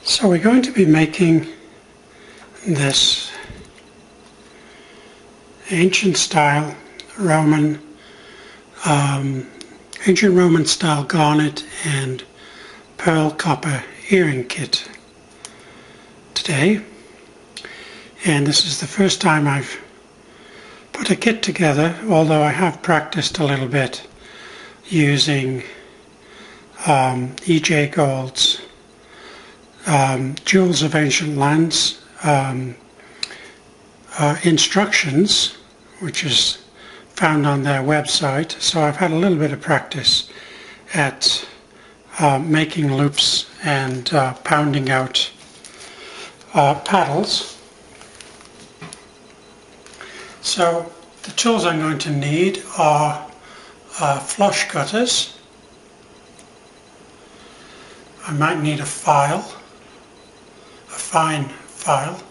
So we're going to be making this ancient Roman style garnet and pearl copper earring kit today, and this is the first time I've put a kit together, although I have practiced a little bit using E.J. Gould's Jewels of Ancient Lands instructions, which is found on their website. So I've had a little bit of practice at making loops and pounding out paddles. So the tools I'm going to need are flush cutters. I might need a fine file,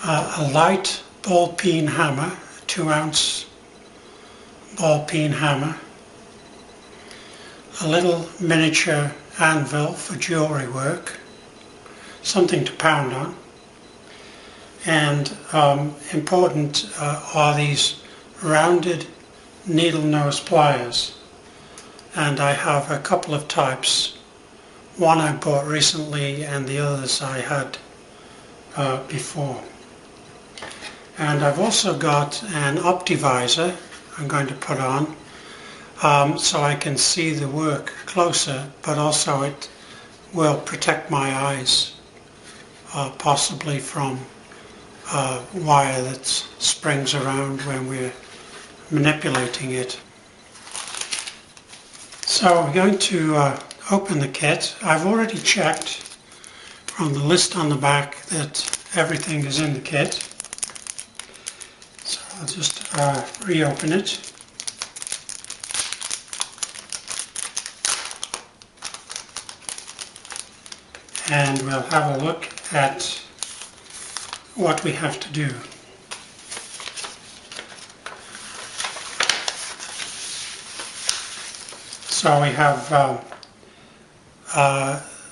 a light ball peen hammer, 2-ounce ball peen hammer, a little miniature anvil for jewelry work, something to pound on, and important are these rounded needle nose pliers, and I have a couple of types. One I bought recently and the others I had before. And I've also got an optivisor I'm going to put on so I can see the work closer, but also it will protect my eyes possibly from wire that springs around when we're manipulating it. So we're going to open the kit. I've already checked from the list on the back that everything is in the kit. So I'll just reopen it. And we'll have a look at what we have to do. So we have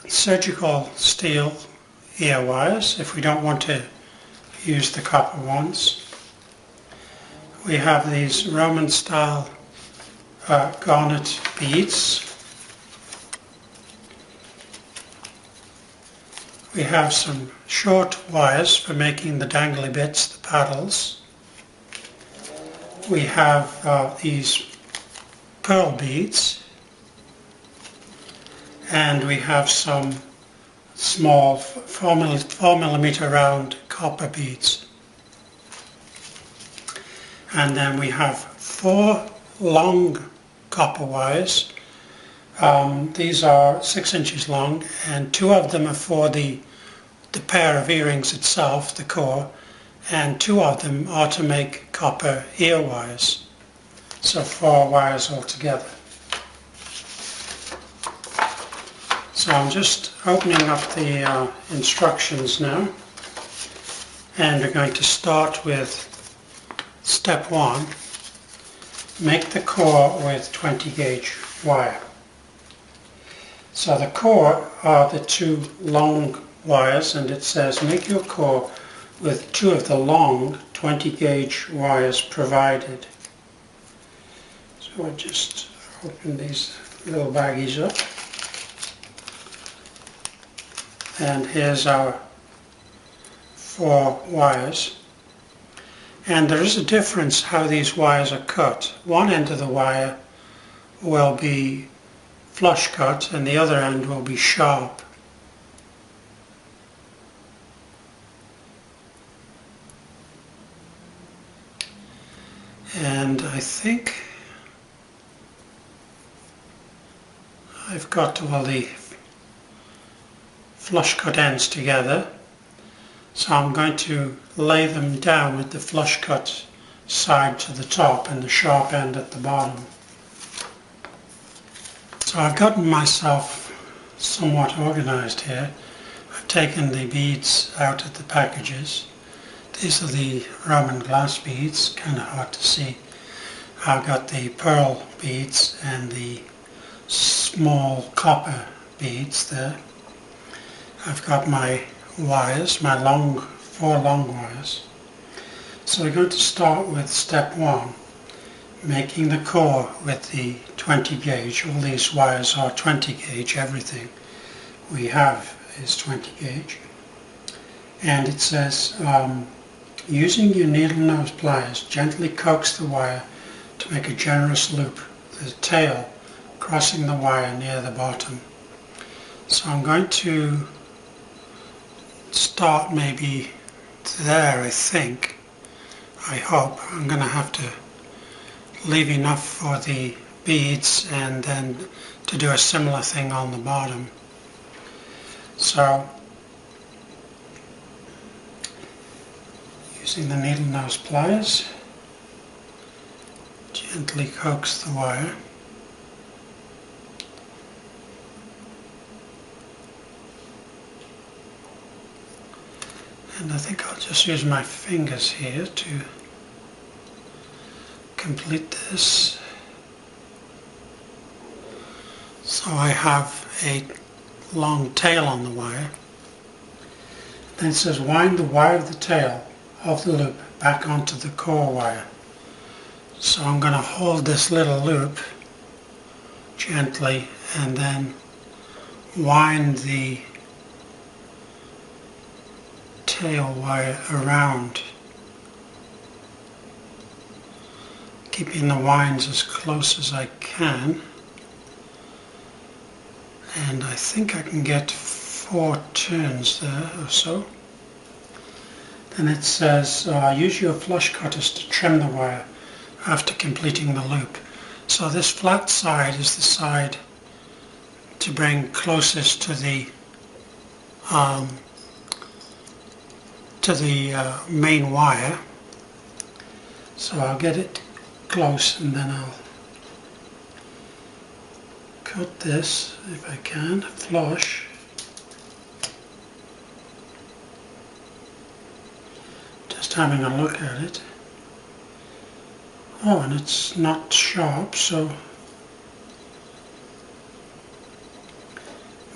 surgical steel ear wires if we don't want to use the copper ones. We have these Roman style garnet beads. We have some short wires for making the dangly bits, the paddles. We have these pearl beads. And we have some small 4mm round copper beads. And then we have 4 long copper wires. These are 6 inches long, and 2 of them are for the pair of earrings itself, the core, and 2 of them are to make copper ear wires. So 4 wires altogether. So I'm just opening up the instructions now, and we're going to start with step 1. Make the core with 20 gauge wire. So the core are the 2 long wires, and it says make your core with 2 of the long 20 gauge wires provided. So I just open these little baggies up. And here's our 4 wires. And there is a difference how these wires are cut. One end of the wire will be flush cut and the other end will be sharp. And I think I've got all the flush cut ends together, so I'm going to lay them down with the flush cut side to the top and the sharp end at the bottom. So I've gotten myself somewhat organized here. I've taken the beads out of the packages. These are the Roman glass beads, kind of hard to see. I've got the pearl beads and the small copper beads there. I've got my wires, my four long wires. So we're going to start with step 1, making the core with the 20 gauge. All these wires are 20 gauge, everything we have is 20 gauge. And it says, using your needle nose pliers, gently coax the wire to make a generous loop, the tail crossing the wire near the bottom. So I'm going to start maybe there, I think. I hope. I'm going to have to leave enough for the beads and then to do a similar thing on the bottom. So using the needle nose pliers, gently coax the wire. And I think I'll just use my fingers here to complete this. So I have a long tail on the wire. Then it says wind the wire of the tail of the loop back onto the core wire. So I'm going to hold this little loop gently and then wind the tail wire around, keeping the winds as close as I can. And I think I can get 4 turns there or so. Then it says use your flush cutters to trim the wire after completing the loop. So this flat side is the side to bring closest to the main wire. So I'll get it close and then I'll cut this if I can, flush. Just having a look at it. Oh, and it's not sharp, so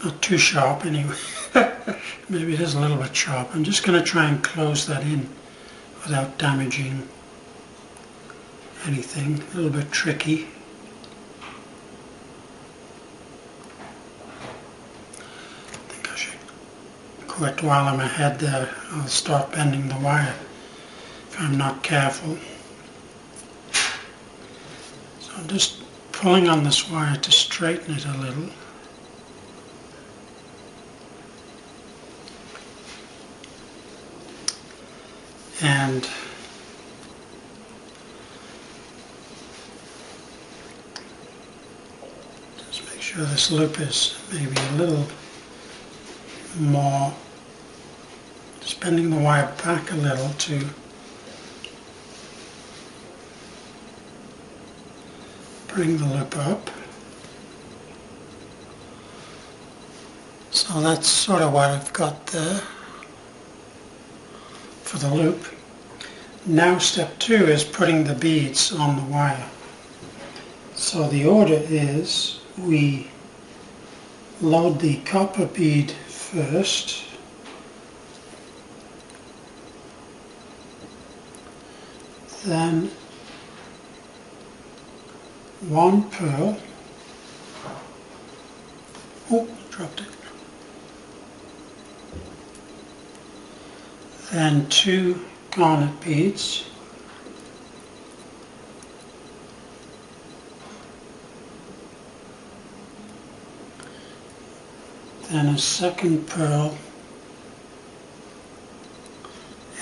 not too sharp anyway. Maybe it is a little bit sharp. I'm just going to try and close that in without damaging anything. A little bit tricky. I think I should quit while I'm ahead there. I'll start bending the wire if I'm not careful. So I'm just pulling on this wire to straighten it a little. And just make sure this loop is maybe a little more, just bending the wire back a little to bring the loop up. So that's sort of what I've got there for the loop. Now step 2 is putting the beads on the wire. So the order is we load the copper bead first, then 1 pearl, oh, dropped it, then 2 garnet beads, then a second pearl,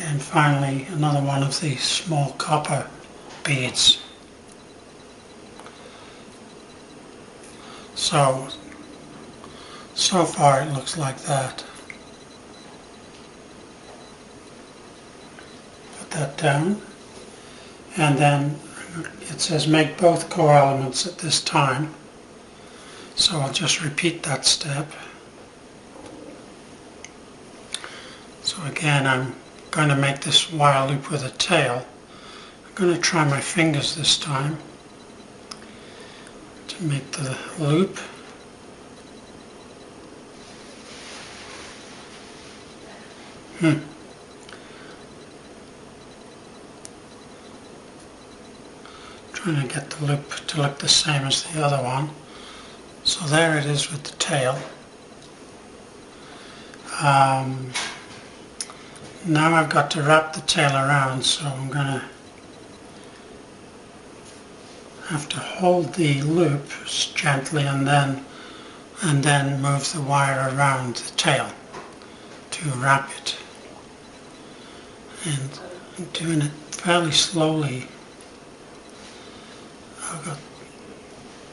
and finally another one of these small copper beads. So far it looks like that. Put that down, and then it says make both core elements at this time. So I'll just repeat that step. So again, I'm going to make this wire loop with a tail. I'm going to try my fingers this time to make the loop. Trying to get the loop to look the same as the other one. So there it is with the tail. Now I've got to wrap the tail around, so I'm going to have to hold the loop gently and then move the wire around the tail to wrap it. And I'm doing it fairly slowly.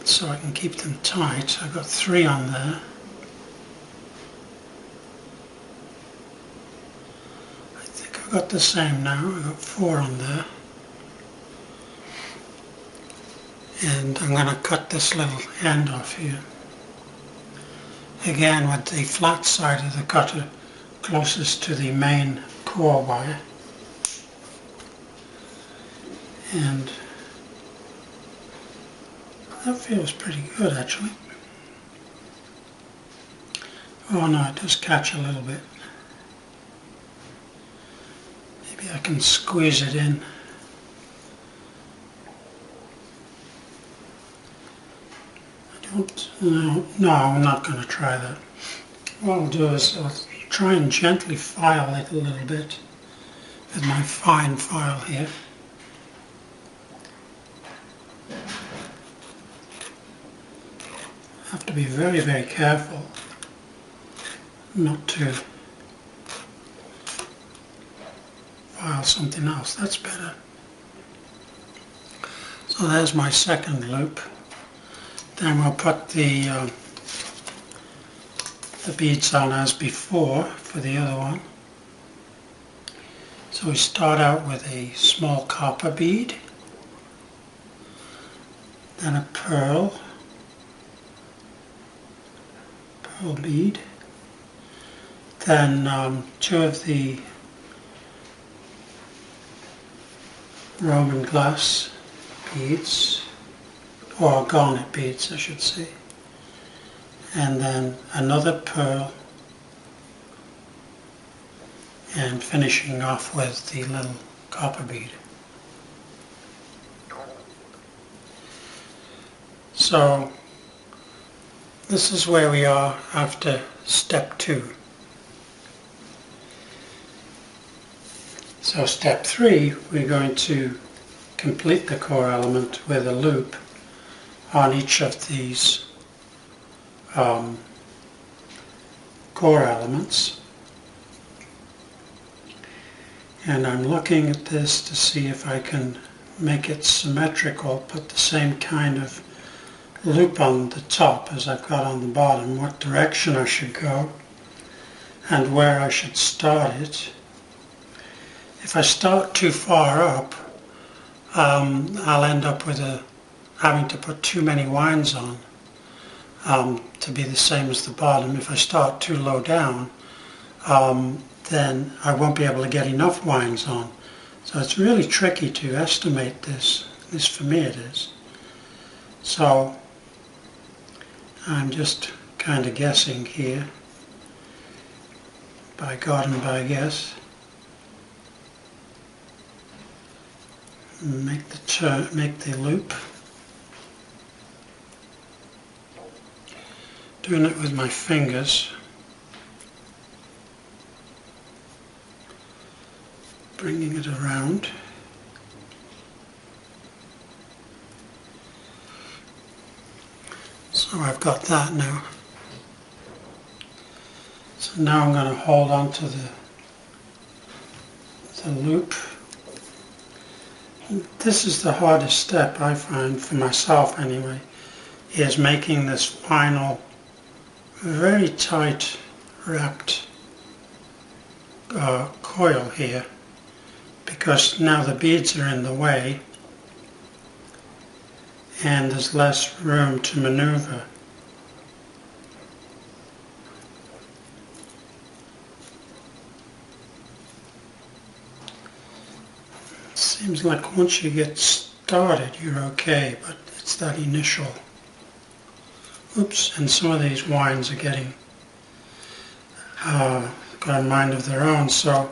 So I can keep them tight. I've got 3 on there. I think I've got the same now. I've got 4 on there. And I'm going to cut this little end off here. Again with the flat side of the cutter closest to the main core wire. And that feels pretty good actually. Oh no, it does catch a little bit. Maybe I can squeeze it in. No, I'm not going to try that. What I'll do is I'll try and gently file it a little bit with my fine file here. Have to be very, very careful not to file something else. That's better. So there's my second loop. Then we'll put the beads on as before for the other one. So we start out with a small copper bead, then a pearl bead, then 2 of the Roman glass beads, or garnet beads I should say, and then another pearl, and finishing off with the little copper bead. So this is where we are after step 2. So step 3, we're going to complete the core element with a loop on each of these core elements. And I'm looking at this to see if I can make it symmetrical, put the same kind of loop on the top as I've got on the bottom, what direction I should go and where I should start it. If I start too far up, I'll end up with having to put too many winds on to be the same as the bottom. If I start too low down, then I won't be able to get enough winds on. So it's really tricky to estimate this. At least for me it is. So I'm just kind of guessing here, by God and by guess. Make the loop. Doing it with my fingers. Bringing it around. So I've got that now. So now I'm going to hold on to the loop. This is the hardest step I find, for myself anyway, is making this final very tight wrapped coil here, because now the beads are in the way and there's less room to maneuver. Seems like once you get started you're okay, but it's that initial, oops, and some of these winds are getting got a mind of their own, so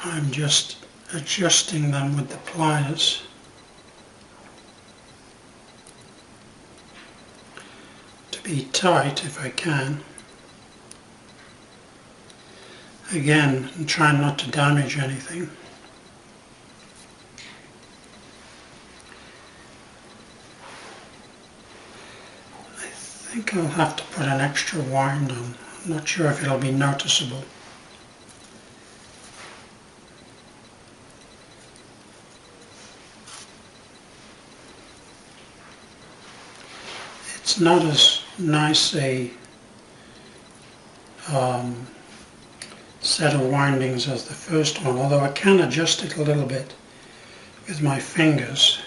I'm just adjusting them with the pliers. To be tight if I can. Again, I'm trying not to damage anything. I think I'll have to put an extra wind on. I'm not sure if it'll be noticeable. It's not as nice a set of windings as the first one, although I can adjust it a little bit with my fingers,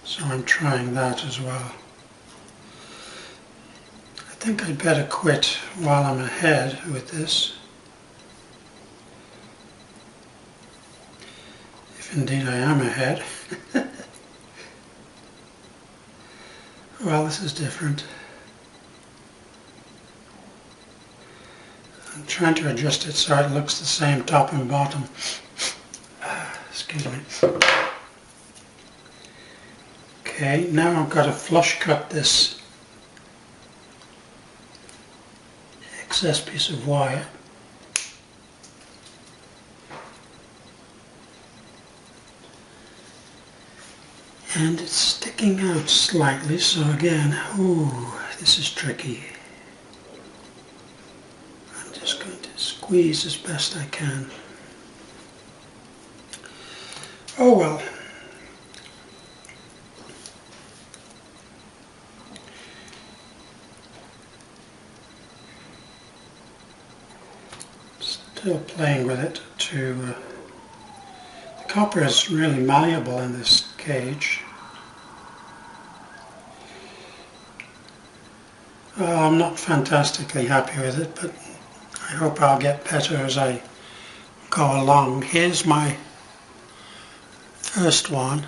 so I'm trying that as well. I think I'd better quit while I'm ahead with this, if indeed I am ahead. Well, this is different. I'm trying to adjust it so it looks the same top and bottom. Excuse me. Okay, now I've got to flush cut this excess piece of wire. And it's sticking out slightly, so again, oh, this is tricky. I'm just going to squeeze as best I can. Oh well. Still playing with it the copper is really malleable in this cage. I'm not fantastically happy with it, but I hope I'll get better as I go along. Here's my first one.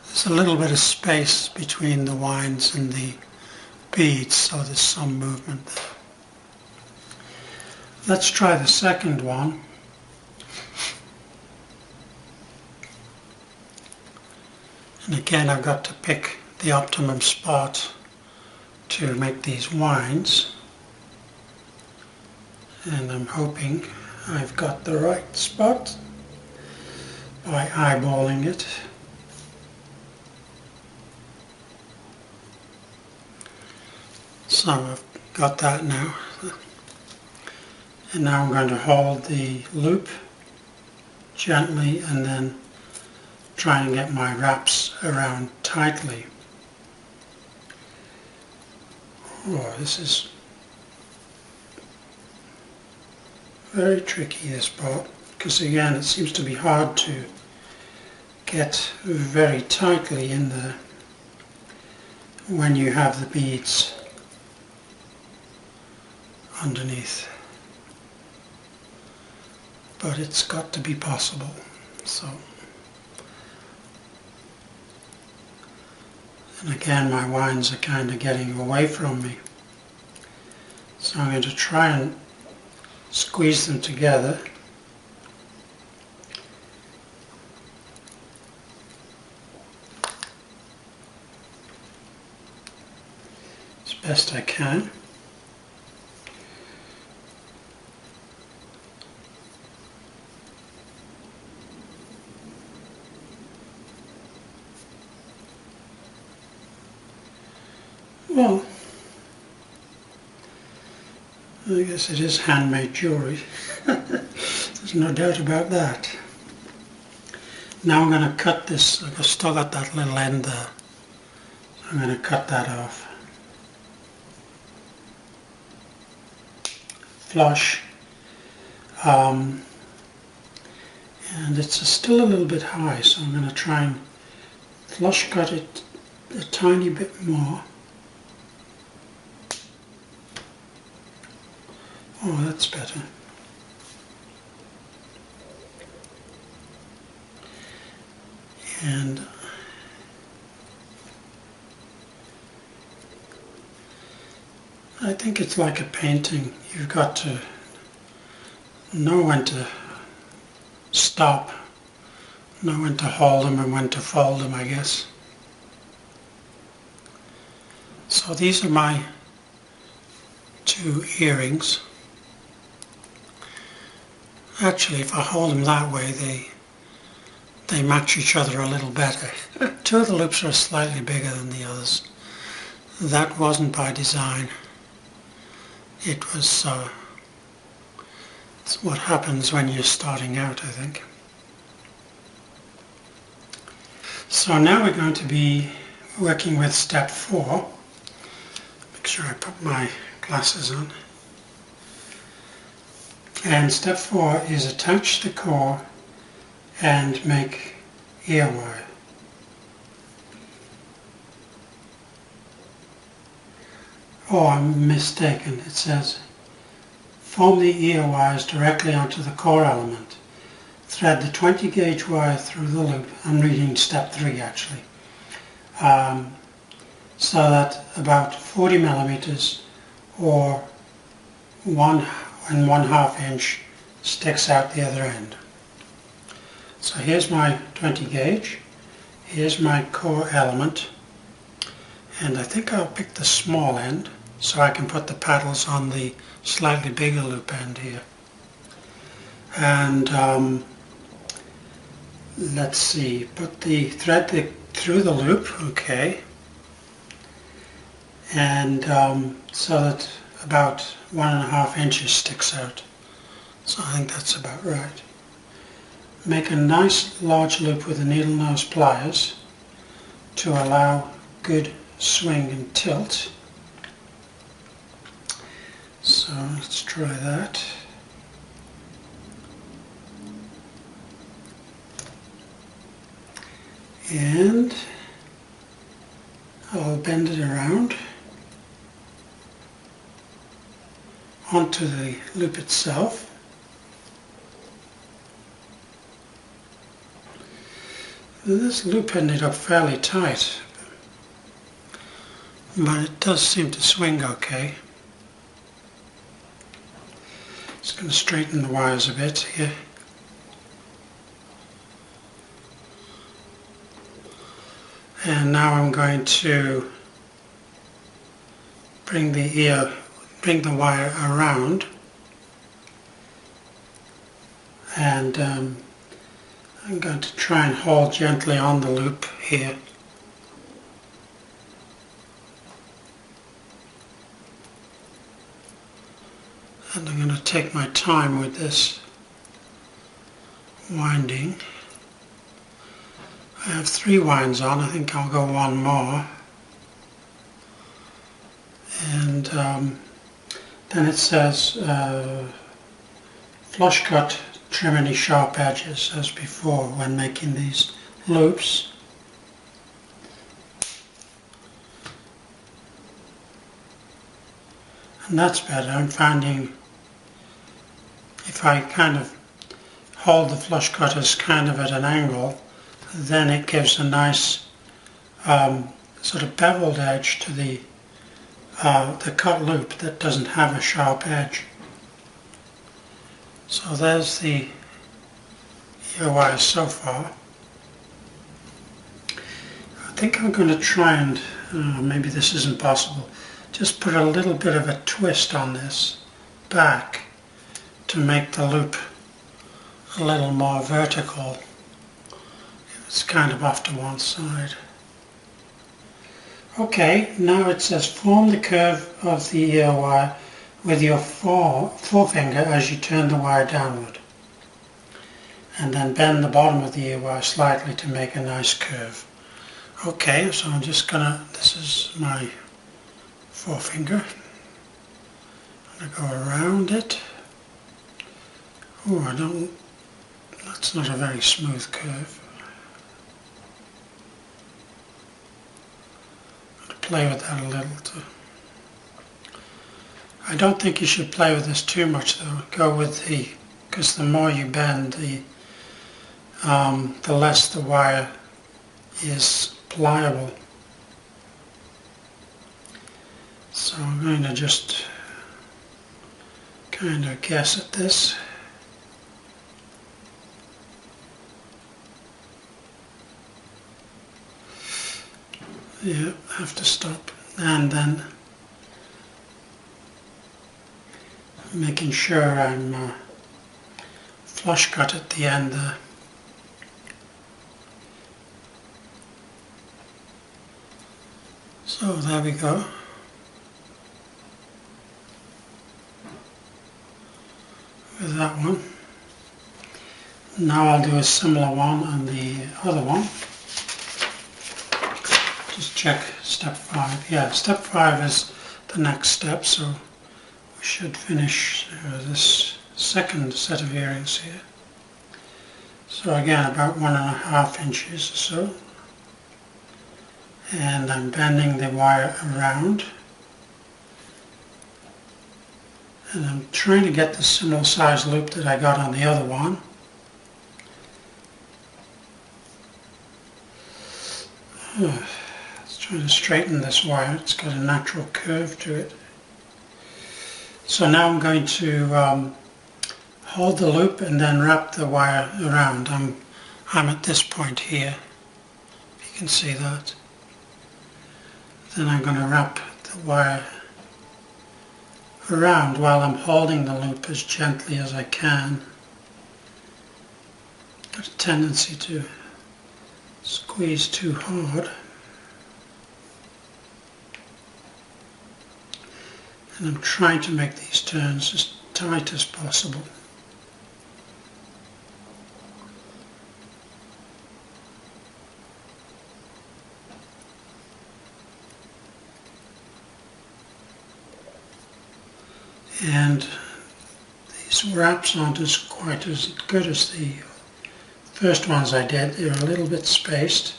There's a little bit of space between the winds and the beads, so there's some movement there. Let's try the second one. And again, I've got to pick the optimum spot to make these winds. And I'm hoping I've got the right spot by eyeballing it. So I've got that now. And now I'm going to hold the loop gently and then try and get my wraps around tightly. Oh, this is very tricky, this part, because again it seems to be hard to get very tightly in there when you have the beads underneath. But it's got to be possible, so. And again, my winds are kind of getting away from me. So I'm going to try and squeeze them together. As best I can. Well, I guess it is handmade jewellery. There's no doubt about that. Now I'm going to cut this. I've still got that little end there. So I'm going to cut that off. Flush. And it's still a little bit high, so I'm going to try and flush cut it a tiny bit more. Oh, that's better. And I think it's like a painting. You've got to know when to stop, know when to hold them and when to fold them, I guess. So these are my two earrings. Actually, if I hold them that way, they match each other a little better. Two of the loops are slightly bigger than the others. That wasn't by design. It was it's what happens when you're starting out, I think. So now we're going to be working with step 4. Make sure I put my glasses on. And step 4 is attach the core and make ear wire. Oh, I'm mistaken. It says form the ear wires directly onto the core element. Thread the 20 gauge wire through the loop. I'm reading step 3 actually. So that about 40 millimeters or 1 1/2 inch sticks out the other end. So here's my 20 gauge. Here's my core element. And I think I'll pick the small end so I can put the paddles on the slightly bigger loop end here. And let's see, put the thread through the loop, okay, and so that about 1.5 inches sticks out. So I think that's about right. Make a nice large loop with the needle nose pliers to allow good swing and tilt. So let's try that. And I'll bend it around onto the loop itself. This loop ended up fairly tight, but it does seem to swing okay. Just going to straighten the wires a bit here. And now I'm going to bring the wire around, and I'm going to try and hold gently on the loop here. And I'm going to take my time with this winding. I have 3 winds on. I think I'll go one more. And then it says flush cut, trim any sharp edges as before when making these loops. And that's better. I'm finding if I kind of hold the flush cutters kind of at an angle, then it gives a nice sort of beveled edge to the cut loop that doesn't have a sharp edge. So there's the ear wires so far. I think I'm going to try and, maybe this isn't possible, just put a little bit of a twist on this back to make the loop a little more vertical. It's kind of off to one side. Okay, now it says form the curve of the ear wire with your forefinger as you turn the wire downward. And then bend the bottom of the ear wire slightly to make a nice curve. Okay, so I'm just gonna, this is my forefinger. I'm gonna go around it. Oh, that's not a very smooth curve. Play with that a little too. I don't think you should play with this too much though. Go with because the more you bend, the less the wire is pliable. So So I'm going to just kind of guess at this. Yeah, I have to stop, and then making sure I'm flush cut at the end there. So there we go. With that one. Now I'll do a similar one on the other one. Just check step 5. Yeah, step 5 is the next step, so we should finish this second set of earrings here. So again, about 1.5 inches or so. And I'm bending the wire around. And I'm trying to get the similar size loop that I got on the other one. Let's try to straighten this wire. It's got a natural curve to it. So now I'm going to hold the loop and then wrap the wire around. I'm at this point here. You can see that. Then I'm going to wrap the wire around while I'm holding the loop as gently as I can. Got a tendency to squeeze too hard. And I'm trying to make these turns as tight as possible. And these wraps aren't quite as good as the first ones I did. They're a little bit spaced.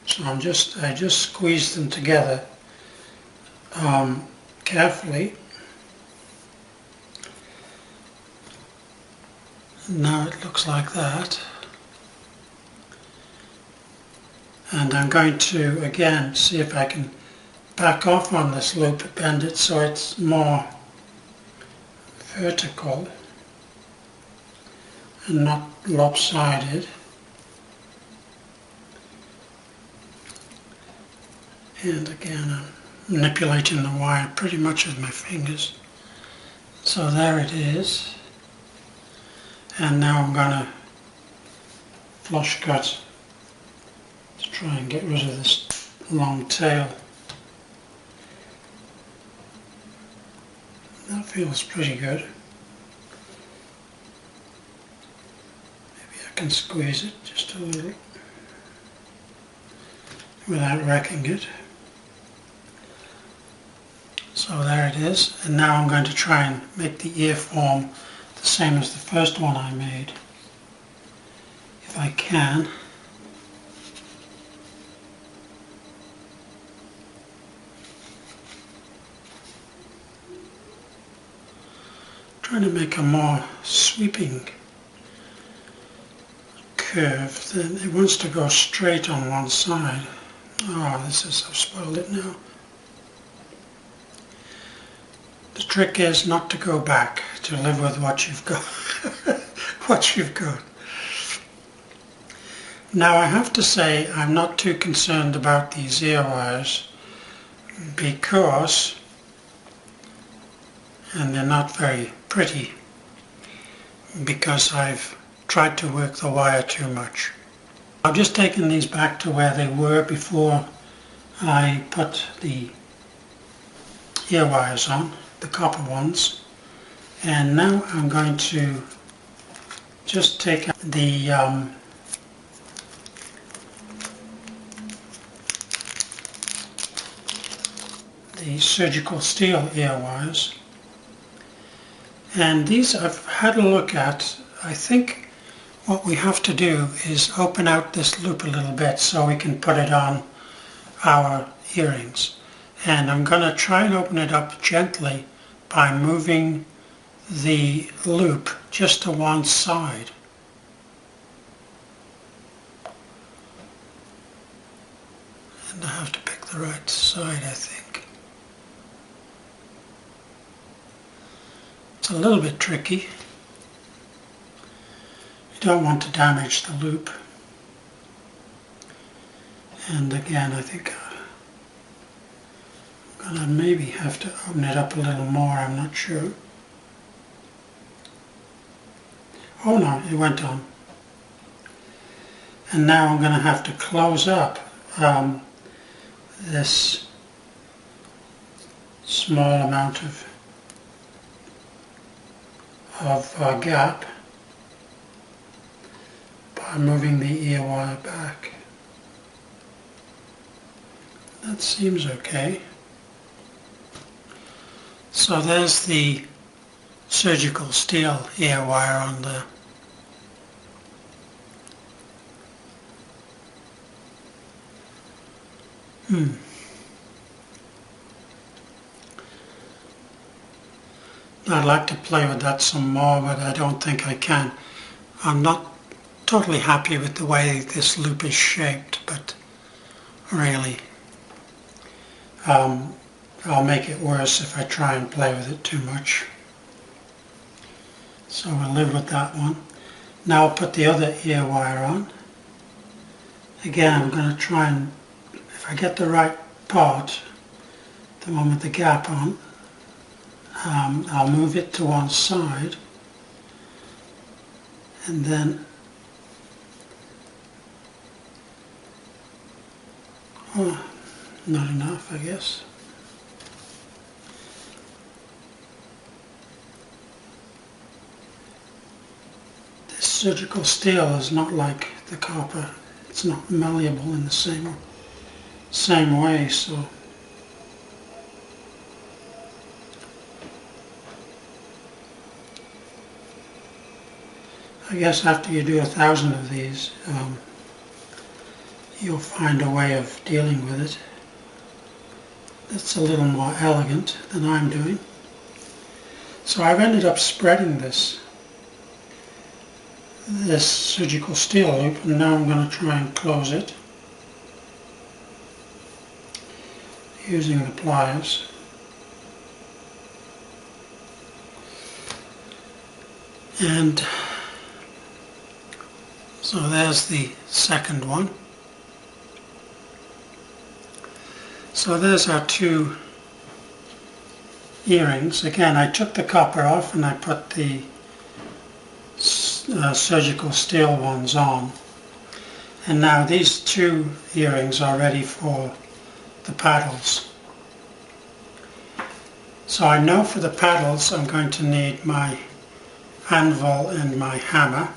So I just squeezed them together carefully. And now it looks like that. And I'm going to again see if I can back off on this loop, bend it so it's more vertical and not lopsided. And again, I'm manipulating the wire pretty much with my fingers. So there it is. And now I'm going to flush cut to try and get rid of this long tail. That feels pretty good. Maybe I can squeeze it just a little without wrecking it. So there it is, and now I'm going to try and make the ear form the same as the first one I made, if I can. Trying to make a more sweeping curve. Then it wants to go straight on one side. Oh, I've spoiled it now. The trick is not to go back, to live with what you've got. What you've got. Now I have to say I'm not too concerned about these ear wires because, and they're not very pretty, because I've tried to work the wire too much. I've just taken these back to where they were before I put the ear wires on, the copper ones, and now I'm going to just take the surgical steel ear wires, and these I've had a look at. I think what we have to do is open out this loop a little bit so we can put it on our earrings, and I'm going to try and open it up gently by moving the loop just to one side. And I have to pick the right side, I think. It's a little bit tricky. You don't want to damage the loop. And again, I think I'm going to maybe have to open it up a little more, I'm not sure. Oh no, it went on. And now I'm going to have to close up this small amount of gap by moving the ear wire back. That seems okay. So there's the surgical steel ear wire on there. I'd like to play with that some more, but I don't think I can. I'm not totally happy with the way this loop is shaped, but really I'll make it worse if I try and play with it too much. So we'll live with that one. Now I'll put the other ear wire on. Again, I'm going to try and, if I get the right part, the one with the gap on, I'll move it to one side, and then not enough, I guess. This surgical steel is not like the copper. It's not malleable in the same way, so I guess after you do 1,000 of these, you'll find a way of dealing with it that's a little more elegant than I'm doing. So I've ended up spreading this surgical steel loop, and now I'm going to try and close it using the pliers. And so there's the second one. So there's our two earrings. Again, I took the copper off and I put the surgical steel ones on. And now these two earrings are ready for the paddles. So I know for the paddles I'm going to need my anvil and my hammer.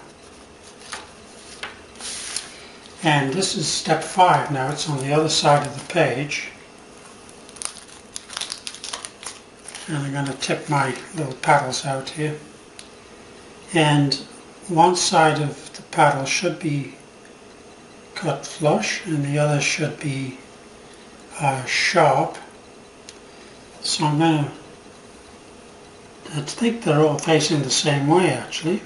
And this is step 5 now, it's on the other side of the page. And I'm going to tip my little paddles out here. And one side of the paddle should be cut flush and the other should be sharp. So I'm going to, I think they're all facing the same way actually.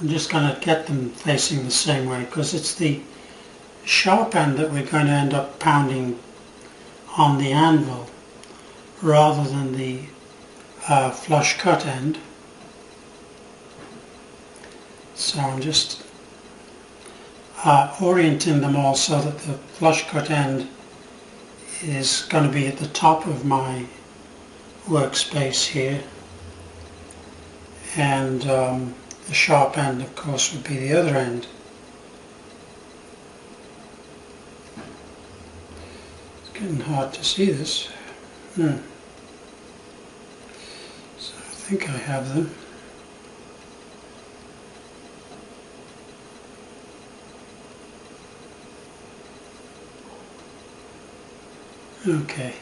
I'm just going to get them facing the same way because it's the sharp end that we're going to end up pounding on the anvil rather than the flush cut end. So I'm just orienting them all so that the flush cut end is going to be at the top of my workspace here, and the sharp end of course would be the other end. It's getting hard to see this. So I think I have them. Okay.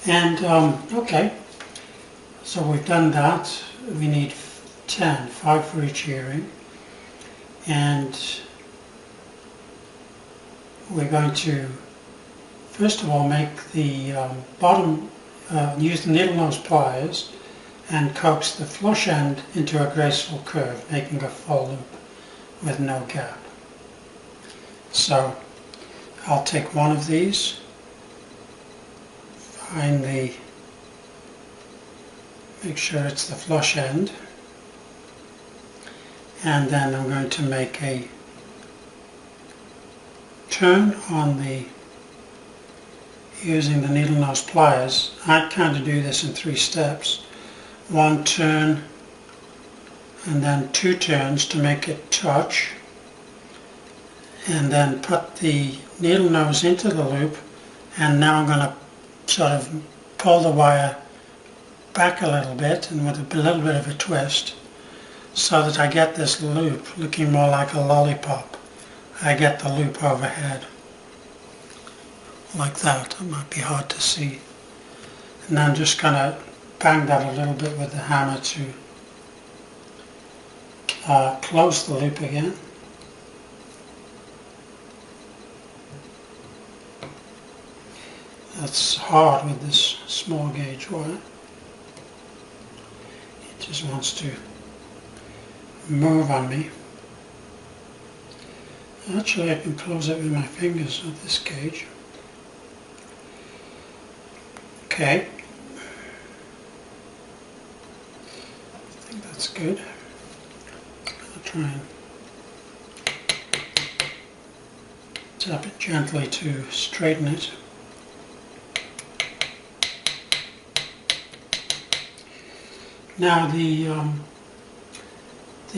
And okay, so we've done that. We need 10, 5 for each earring, and we're going to first of all make the bottom, use the needle nose pliers and coax the flush end into a graceful curve, making a full loop with no gap. So I'll take one of these, find the make sure it's the flush end, and then I'm going to make a turn on the using the needle nose pliers. I kind of do this in 3 steps. 1 turn and then 2 turns to make it touch, and then put the needle nose into the loop, and now I'm going to sort of pull the wire back a little bit and with a little bit of a twist so that I get this loop looking more like a lollipop. I get the loop overhead like that. It might be hard to see. And then just going to bang that a little bit with the hammer to close the loop again. That's hard with this small gauge wire. It just wants to move on me. Actually, I can close it with my fingers with this gauge. Okay. I think that's good. I'll try and tap it gently to straighten it. Now the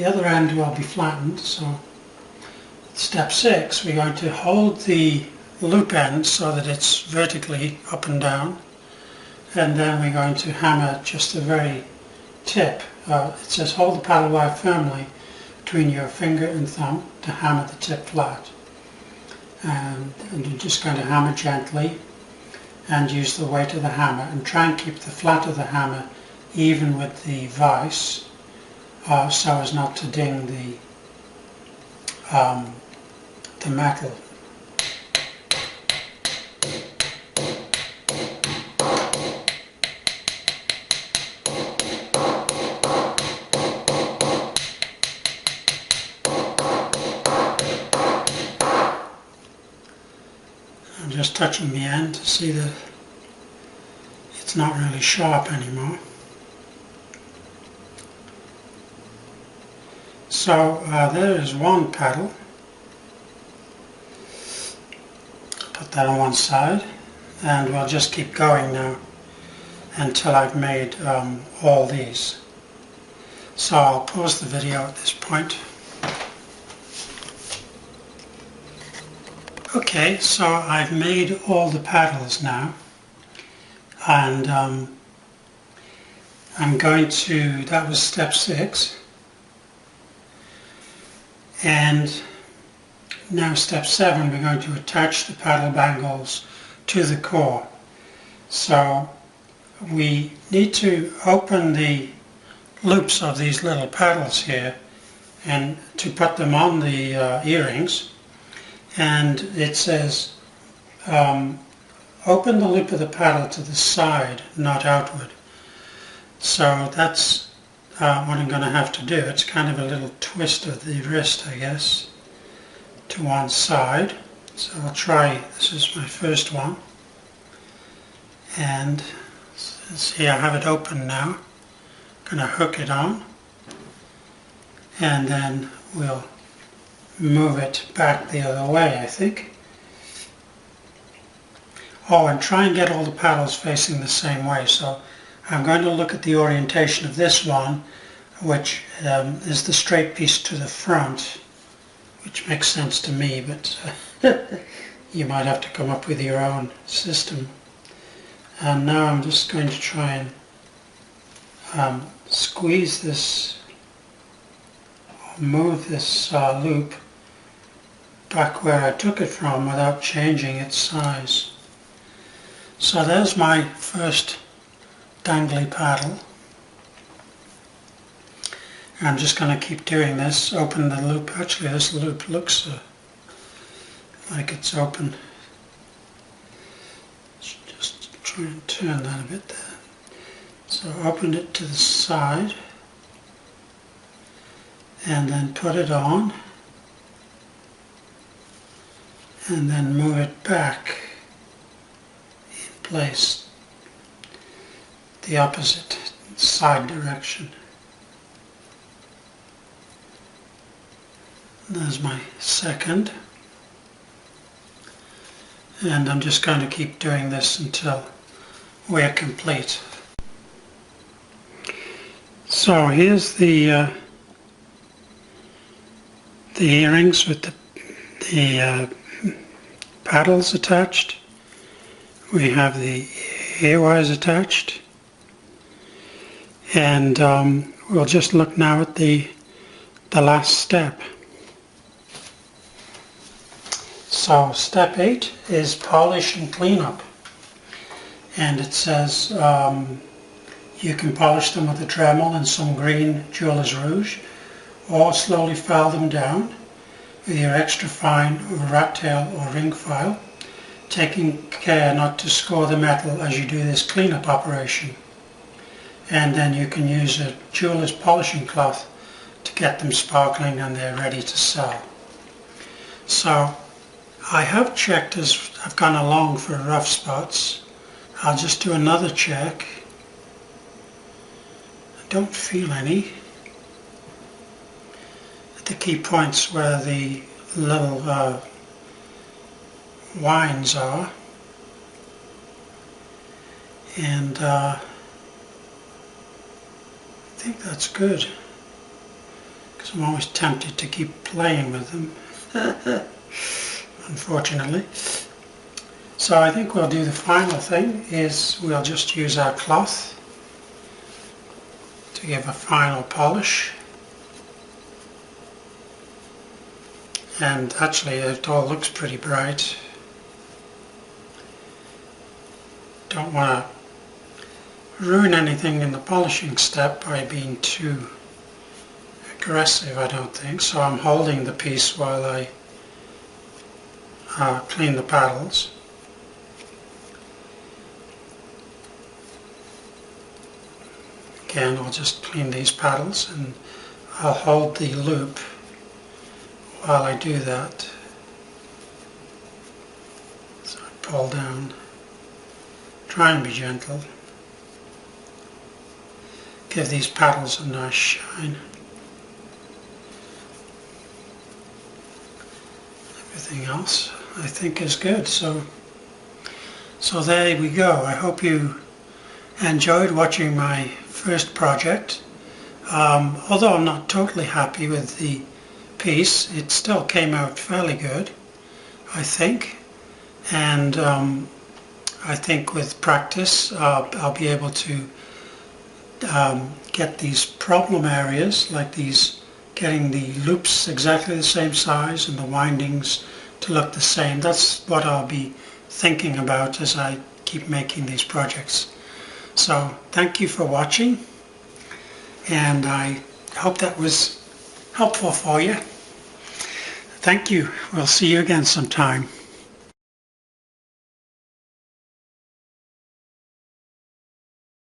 other end will be flattened, so step 6 we're going to hold the loop end so that it's vertically up and down, and then we're going to hammer just the very tip. It says hold the paddle wire firmly between your finger and thumb to hammer the tip flat, and you're just going to hammer gently and use the weight of the hammer and try and keep the flat of the hammer even with the vise, so as not to ding the metal. I'm just touching the end to see that it's not really sharp anymore. So there is one paddle. Put that on one side, and we'll just keep going now until I've made all these. So I'll pause the video at this point. Okay, so I've made all the paddles now, and I'm going to, that was step 6. And now step 7, we're going to attach the paddle bangles to the core. So we need to open the loops of these little paddles here and to put them on the earrings. And it says open the loop of the paddle to the side, not outward. So that's what I'm going to have to do. It's kind of a little twist of the wrist, I guess, to one side. So I'll try, this is my first one. And see, I have it open now. I'm going to hook it on. And then we'll move it back the other way, I think. Oh, and try and get all the paddles facing the same way. So I'm going to look at the orientation of this one, which is the straight piece to the front, which makes sense to me, but you might have to come up with your own system. And now I'm just going to try and squeeze this, move this loop back where I took it from without changing its size. So there's my first dangly paddle. I'm just going to keep doing this, open the loop. Actually, this loop looks like it's open. Just try and turn that a bit there. So open it to the side and then put it on and then move it back in place the opposite side direction. There's my second. And I'm just going to keep doing this until we're complete. So here's the earrings with the paddles attached. We have the ear wires attached, and we'll just look now at the last step. So step 8 is polish and clean up, and it says you can polish them with a Dremel and some green Jeweler's Rouge, or slowly file them down with your extra fine rat tail or ring file, taking care not to score the metal as you do this cleanup operation. And then you can use a jeweler's polishing cloth to get them sparkling and they're ready to sell. So I have checked as I've gone along for rough spots. I'll just do another check. I don't feel any. At the key points where the little wines are, and I think that's good, because I'm always tempted to keep playing with them, unfortunately. So I think we'll do the final thing is we'll just use our cloth to give a final polish. And actually it all looks pretty bright. Don't want to ruin anything in the polishing step by being too aggressive, I don't think. So I'm holding the piece while I clean the paddles. Again, I'll just clean these paddles and I'll hold the loop while I do that. So I pull down, try and be gentle, give these paddles a nice shine. Everything else I think is good. So there we go. I hope you enjoyed watching my first project. Although I'm not totally happy with the piece, it still came out fairly good, I think. And I think with practice I'll be able to get these problem areas, like these, getting the loops exactly the same size and the windings to look the same. That's what I'll be thinking about as I keep making these projects. So thank you for watching, and I hope that was helpful for you. Thank you. We'll see you again sometime.